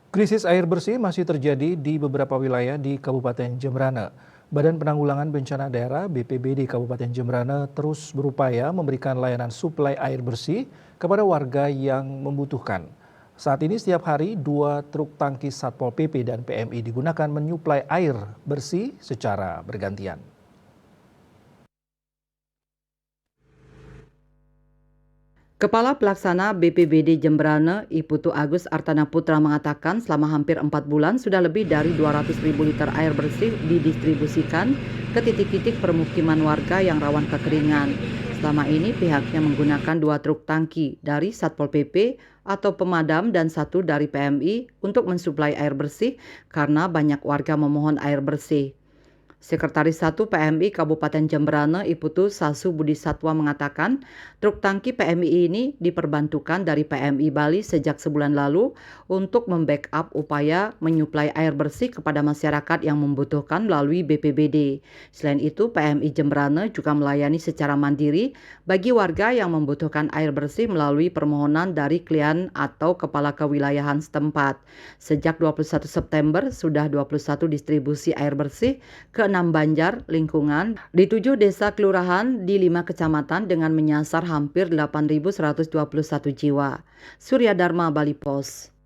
Krisis air bersih masih terjadi di beberapa wilayah di Kabupaten Jembrana. Badan Penanggulangan Bencana Daerah BPBD Kabupaten Jembrana terus berupaya memberikan layanan suplai air bersih kepada warga yang membutuhkan. Saat ini setiap hari 2 truk tangki Satpol PP dan PMI digunakan menyuplai air bersih secara bergantian. Kepala Pelaksana BPBD Jembrana, Iputu Agus Artana Putra mengatakan selama hampir 4 bulan sudah lebih dari 200.000 liter air bersih didistribusikan ke titik-titik permukiman warga yang rawan kekeringan. Selama ini pihaknya menggunakan 2 truk tangki dari Satpol PP atau pemadam dan 1 dari PMI untuk mensuplai air bersih karena banyak warga memohon air bersih. Sekretaris 1 PMI Kabupaten Jembrana Iputu Sasu Budi Satwa mengatakan, truk tangki PMI ini diperbantukan dari PMI Bali sejak sebulan lalu untuk membackup upaya menyuplai air bersih kepada masyarakat yang membutuhkan melalui BPBD. Selain itu, PMI Jembrana juga melayani secara mandiri bagi warga yang membutuhkan air bersih melalui permohonan dari klien atau kepala kewilayahan setempat. Sejak 21 September sudah 21 distribusi air bersih ke 6 Banjar lingkungan di 7 desa kelurahan di 5 kecamatan dengan menyasar hampir 8.121 jiwa. Surya Dharma, Bali Pos.